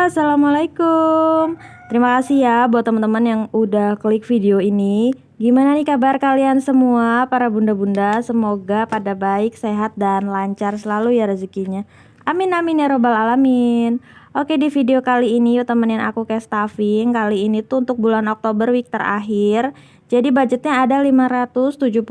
Assalamualaikum. Terima kasih ya buat teman-teman yang udah klik video ini. Gimana nih kabar kalian semua, para bunda-bunda? Semoga pada baik, sehat, dan lancar selalu ya rezekinya. Amin amin ya robbal alamin. Oke, di video kali ini yuk temenin aku cash stuffing. Kali ini tuh untuk bulan Oktober week terakhir. Jadi budgetnya ada 575.000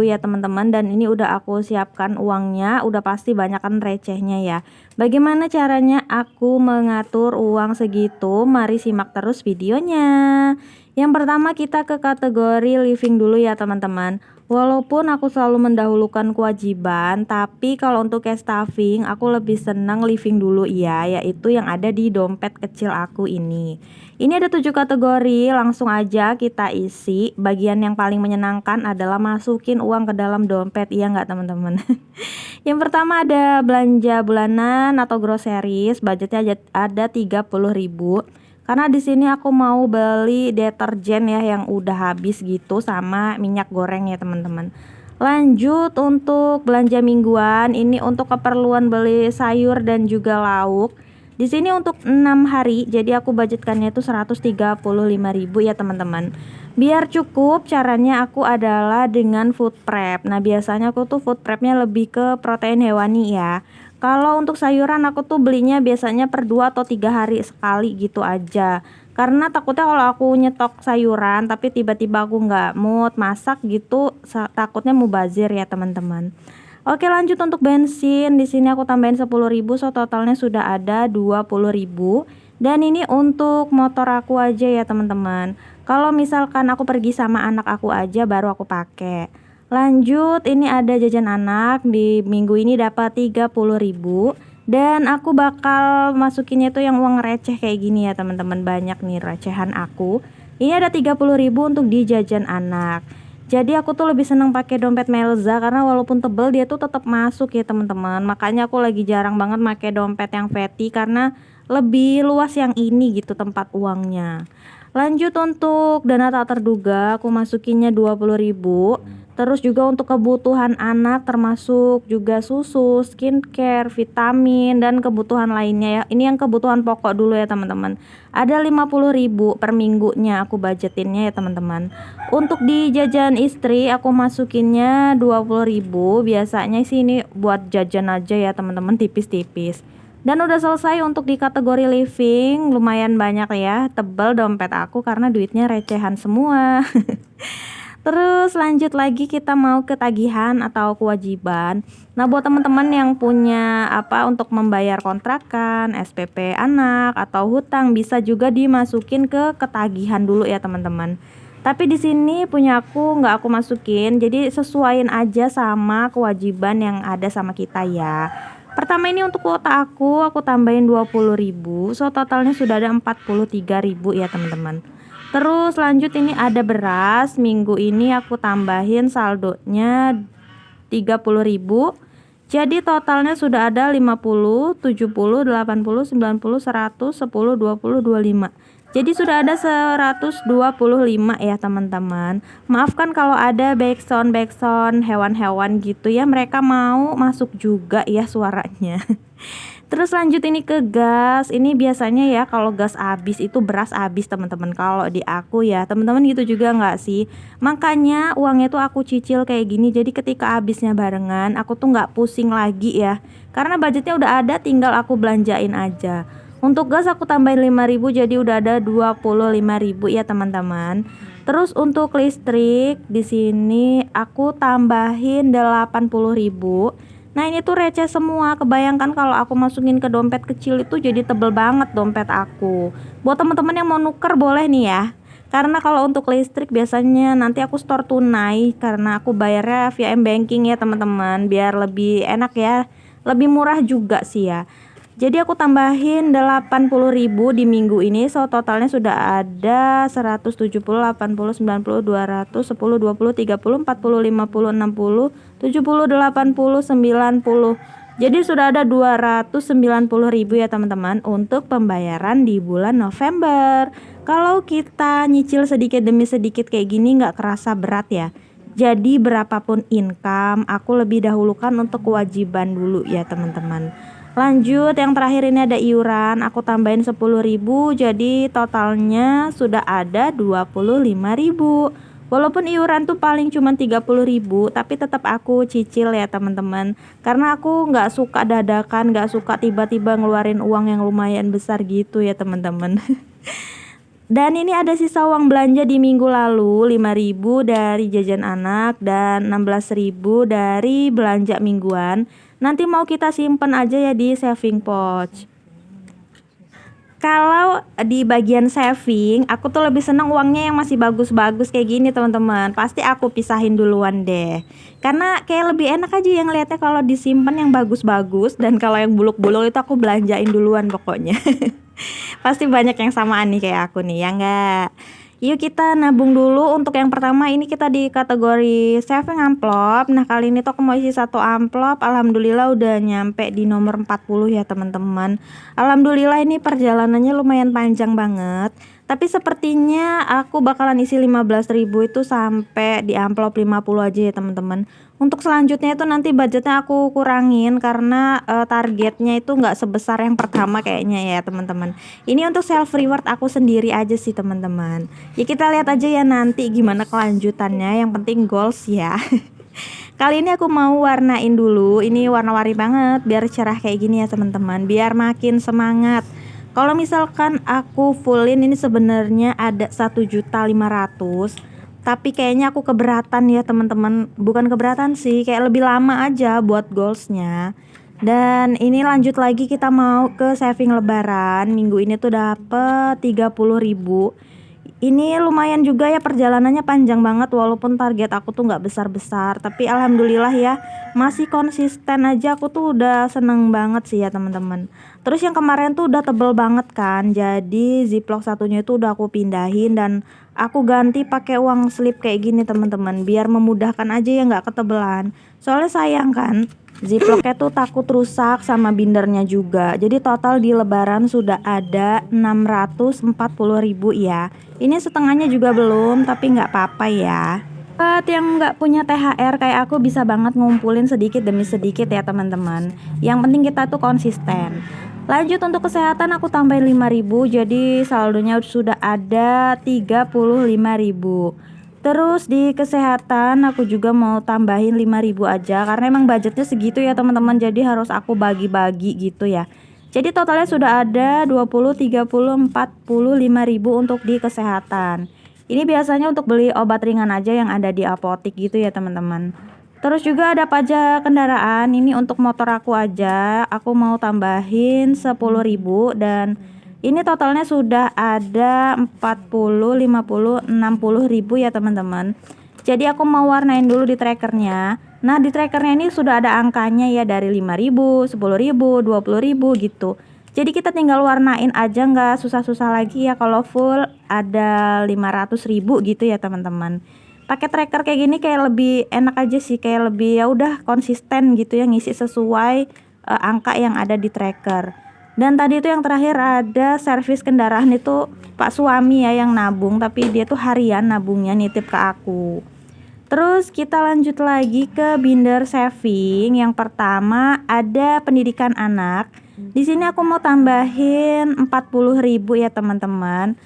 ya teman-teman, dan ini udah aku siapkan uangnya, udah pasti banyakan recehnya ya. Bagaimana caranya aku mengatur uang segitu? Mari simak terus videonya. Yang pertama kita ke kategori living dulu ya teman-teman. Walaupun aku selalu mendahulukan kewajiban, tapi kalau untuk cash stuffing aku lebih senang living dulu ya, yaitu yang ada di dompet kecil aku ini. Ini ada 7 kategori, langsung aja kita isi. Bagian yang paling menyenangkan adalah masukin uang ke dalam dompet, iya nggak teman-teman? Yang pertama ada belanja bulanan atau groceries, budgetnya ada 30.000. Karena di sini aku mau beli deterjen ya yang udah habis gitu, sama minyak goreng ya teman-teman. Lanjut untuk belanja mingguan, ini untuk keperluan beli sayur dan juga lauk. Di sini untuk 6 hari, jadi aku budgetkannya itu 135.000 ya teman-teman. Biar cukup, caranya aku adalah dengan food prep. Nah, biasanya aku tuh food prepnya lebih ke protein hewani ya. Kalau untuk sayuran aku tuh belinya biasanya per 2 atau 3 hari sekali gitu aja. Karena takutnya kalau aku nyetok sayuran tapi tiba-tiba aku nggak mood masak gitu, takutnya mubazir ya teman-teman. Oke, lanjut untuk bensin. Di sini aku tambahin 10.000, so totalnya sudah ada 20.000. Dan ini untuk motor aku aja ya teman-teman. Kalau misalkan aku pergi sama anak aku aja baru aku pakai. Lanjut, ini ada jajan anak, di minggu ini dapat 30.000. Dan aku bakal masukinnya itu yang uang receh kayak gini ya teman-teman. Banyak nih recehan aku. Ini ada 30.000 untuk di jajan anak. Jadi aku tuh lebih seneng pakai dompet Melza karena walaupun tebel dia tuh tetap masuk ya teman-teman. Makanya aku lagi jarang banget pakai dompet yang fatty karena lebih luas yang ini gitu tempat uangnya. Lanjut untuk dana tak terduga, aku masukinnya 20.000. Terus juga untuk kebutuhan anak termasuk juga susu, skincare, vitamin, dan kebutuhan lainnya ya. Ini yang kebutuhan pokok dulu ya teman-teman. Ada 50.000 per minggunya aku budgetinnya ya teman-teman. Untuk di jajan istri aku masukinnya 20.000. Biasanya sih ini buat jajan aja ya teman-teman, tipis-tipis. Dan udah selesai untuk di kategori living, lumayan banyak ya, tebel dompet aku karena duitnya recehan semua. Terus lanjut lagi kita mau ke tagihan atau kewajiban. Nah, buat teman-teman yang punya untuk membayar kontrakan, SPP anak atau hutang bisa juga dimasukin ke ketagihan dulu ya teman-teman. Tapi di sini punya aku nggak aku masukin, jadi sesuaiin aja sama kewajiban yang ada sama kita ya. Pertama ini untuk kuota aku tambahin 20.000, so totalnya sudah ada 43.000 ya teman-teman. Terus lanjut ini ada beras, minggu ini aku tambahin saldonya 30.000. Jadi totalnya sudah ada 50, 70, 80, 90, 100, 10, 20, 25. Jadi sudah ada 125 ya teman-teman. Maafkan kalau ada backsound hewan-hewan gitu ya, mereka mau masuk juga ya suaranya. Terus lanjut ini ke gas. Ini biasanya ya kalau gas habis itu beras habis teman-teman. Kalau di aku ya teman-teman gitu juga nggak sih? Makanya uangnya tuh aku cicil kayak gini. Jadi ketika habisnya barengan aku tuh nggak pusing lagi ya. Karena budgetnya udah ada, tinggal aku belanjain aja. Untuk gas aku tambahin 5.000, jadi udah ada 25.000 ya teman-teman. Terus untuk listrik di sini aku tambahin 80.000. Nah, ini tuh receh semua. Kebayangkan kalau aku masukin ke dompet kecil itu jadi tebel banget dompet aku. Buat teman-teman yang mau nuker boleh nih ya. Karena kalau untuk listrik biasanya nanti aku store tunai karena aku bayarnya via M-Banking ya teman-teman, biar lebih enak ya. Lebih murah juga sih ya. Jadi aku tambahin 80.000 di minggu ini, so totalnya sudah ada 170, 80, 90, 200, 10, 20, 30, 40, 50, 60, 70, 80, 90. Jadi sudah ada 290.000 ya teman-teman untuk pembayaran di bulan November. Kalau kita nyicil sedikit demi sedikit kayak gini nggak kerasa berat ya. Jadi berapapun income, aku lebih dahulukan untuk kewajiban dulu ya teman-teman. Lanjut yang terakhir ini ada iuran, aku tambahin 10.000, jadi totalnya sudah ada 25.000. Walaupun iuran tuh paling cuma 30.000, tapi tetap aku cicil ya teman-teman. Karena aku nggak suka dadakan, nggak suka tiba-tiba ngeluarin uang yang lumayan besar gitu ya teman-teman. Dan ini ada sisa uang belanja di minggu lalu, 5.000 dari jajan anak dan 16.000 dari belanja mingguan. Nanti mau kita simpen aja ya di saving pouch. Kalau di bagian saving, aku tuh lebih seneng uangnya yang masih bagus-bagus kayak gini teman-teman. Pasti aku pisahin duluan deh. Karena kayak lebih enak aja yang lihatnya kalau disimpan yang bagus-bagus, dan kalau yang buluk-buluk itu aku belanjain duluan pokoknya. Pasti banyak yang samaan nih kayak aku nih, ya enggak? Yuk kita nabung dulu. Untuk yang pertama ini kita di kategori saving amplop. Nah kali ini tuh aku mau isi satu amplop. Alhamdulillah udah nyampe di nomor 40 ya teman-teman. Alhamdulillah ini perjalanannya lumayan panjang banget. Tapi sepertinya aku bakalan isi 15.000 itu sampai di amplop 50 aja ya teman-teman. Untuk selanjutnya itu nanti budgetnya aku kurangin karena targetnya itu nggak sebesar yang pertama kayaknya ya teman-teman. Ini untuk self reward aku sendiri aja sih teman-teman. Ya kita lihat aja ya nanti gimana kelanjutannya. Yang penting goals ya. Kali ini aku mau warnain dulu. Ini warna-warni banget biar cerah kayak gini ya teman-teman. Biar makin semangat. Kalau misalkan aku fullin ini sebenarnya ada 1.500.000. Tapi kayaknya aku keberatan ya teman-teman. Bukan keberatan sih, kayak lebih lama aja buat goalsnya. Dan ini lanjut lagi, kita mau ke saving lebaran. Minggu ini tuh dapet 30.000. Ini lumayan juga ya, perjalanannya panjang banget. Walaupun target aku tuh nggak besar-besar, tapi alhamdulillah ya masih konsisten aja. Aku tuh udah seneng banget sih ya teman-teman. Terus yang kemarin tuh udah tebel banget kan, jadi ziplock satunya itu udah aku pindahin dan aku ganti pakai uang slip kayak gini teman-teman, biar memudahkan aja ya, nggak ketebelan. Soalnya sayang kan, ziplocknya tuh takut rusak sama bindernya juga. Jadi total di lebaran sudah ada 640.000 ya. Ini setengahnya juga belum, tapi nggak apa-apa ya. Buat yang nggak punya THR kayak aku bisa banget ngumpulin sedikit demi sedikit ya teman-teman. Yang penting kita tuh konsisten. Lanjut untuk kesehatan aku tambahin 5.000, jadi saldonya sudah ada 35.000. Terus di kesehatan aku juga mau tambahin 5.000 aja karena emang budgetnya segitu ya teman-teman. Jadi harus aku bagi-bagi gitu ya. Jadi totalnya sudah ada 20, 30, 45.000 untuk di kesehatan. Ini biasanya untuk beli obat ringan aja yang ada di apotik gitu ya teman-teman. Terus juga ada pajak kendaraan, ini untuk motor aku aja. Aku mau tambahin 10.000 dan ini totalnya sudah ada 40, 50, 60.000 ya teman-teman. Jadi aku mau warnain dulu di trackernya. Nah di trackernya ini sudah ada angkanya ya, dari 5.000, 10.000, 20.000 gitu. Jadi kita tinggal warnain aja, nggak susah-susah lagi ya. Kalau full ada 500.000 gitu ya teman-teman. Pakai tracker kayak gini kayak lebih enak aja sih, kayak lebih ya udah konsisten gitu ya, ngisi sesuai angka yang ada di tracker. Dan tadi itu yang terakhir ada servis kendaraan, itu Pak suami ya yang nabung, tapi dia tuh harian nabungnya, nitip ke aku. Terus kita lanjut lagi ke binder saving. Yang pertama ada pendidikan anak. Di sini aku mau tambahin 40.000 ya teman-teman.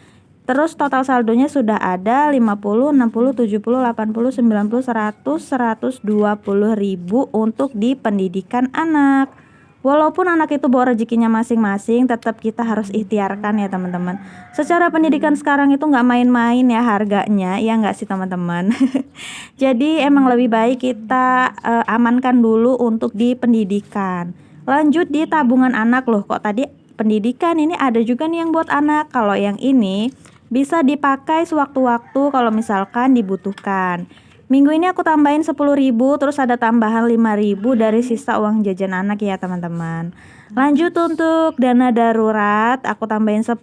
Terus total saldonya sudah ada 50, 60, 70, 80, 90, 100, 120.000 untuk di pendidikan anak. Walaupun anak itu bawa rezekinya masing-masing, tetap kita harus ikhtiarkan ya teman-teman. Secara pendidikan sekarang itu nggak main-main ya harganya, ya nggak sih teman-teman. Jadi emang lebih baik kita amankan dulu untuk di pendidikan. Lanjut di tabungan anak loh, kok tadi pendidikan, ini ada juga nih yang buat anak. Kalau yang ini bisa dipakai sewaktu-waktu kalau misalkan dibutuhkan. Minggu ini aku tambahin 10.000, terus ada tambahan 5.000 dari sisa uang jajan anak ya teman-teman. Lanjut untuk dana darurat aku tambahin 10.000.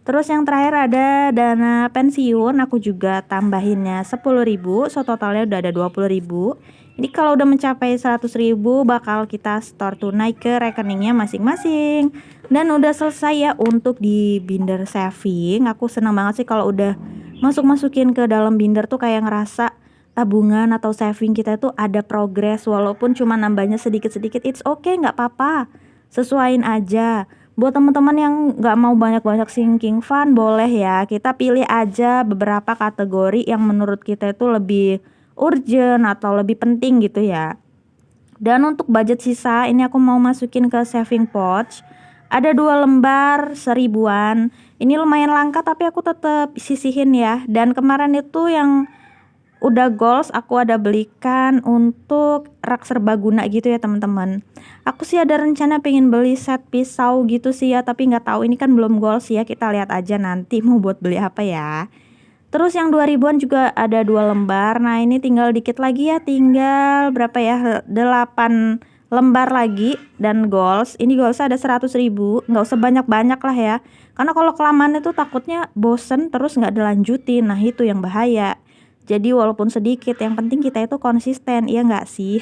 Terus yang terakhir ada dana pensiun, aku juga tambahinnya 10.000, so totalnya udah ada 20.000. Ini kalau udah mencapai 100.000 bakal kita store tunai ke rekeningnya masing-masing. Dan udah selesai ya untuk di binder saving. Aku senang banget sih kalau udah masukin ke dalam binder tuh kayak ngerasa tabungan atau saving kita itu ada progres, walaupun cuma nambahnya sedikit-sedikit, it's okay, nggak apa-apa, sesuaiin aja. Buat teman-teman yang nggak mau banyak-banyak sinking fund, boleh ya, kita pilih aja beberapa kategori yang menurut kita itu lebih urgent atau lebih penting gitu ya. Dan untuk budget sisa ini aku mau masukin ke saving pouch. Ada 2 lembar 1000-an. Ini lumayan langka tapi aku tetap sisihin ya. Dan kemarin itu yang udah goals aku ada belikan untuk rak serbaguna gitu ya teman-teman. Aku sih ada rencana pengen beli set pisau gitu sih ya, tapi nggak tahu, ini kan belum goals ya, kita lihat aja nanti mau buat beli apa ya. Terus yang 2000-an juga ada 2 lembar. Nah ini tinggal dikit lagi ya, tinggal berapa ya, 8 lembar lagi dan goals. Ini goals ada 100.000, nggak usah banyak-banyak lah ya, karena kalau kelamaan itu takutnya bosen terus nggak dilanjutin. Nah itu yang bahaya. Jadi walaupun sedikit, yang penting kita itu konsisten, iya nggak sih?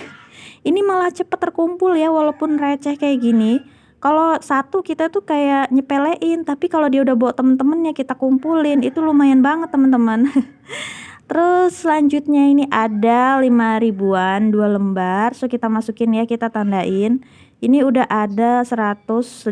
Ini malah cepet terkumpul ya walaupun receh kayak gini. Kalau satu kita tuh kayak nyepelein, tapi kalau dia udah bawa temen-temennya kita kumpulin, itu lumayan banget teman-teman. Terus selanjutnya ini ada 5.000-an 2 lembar. So kita masukin ya, kita tandain. Ini udah ada 115.000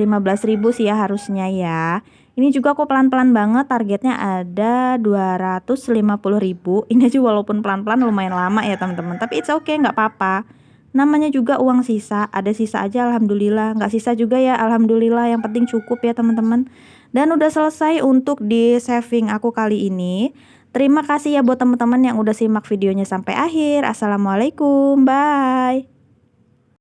sih ya harusnya ya. Ini juga aku pelan-pelan banget, targetnya ada 250.000. Ini aja walaupun pelan-pelan lumayan lama ya teman-teman, tapi it's okay, nggak apa-apa. Namanya juga uang sisa, ada sisa aja alhamdulillah, nggak sisa juga ya alhamdulillah, yang penting cukup ya teman-teman. Dan udah selesai untuk di saving aku kali ini. Terima kasih ya buat teman-teman yang udah simak videonya sampai akhir. Assalamualaikum, bye.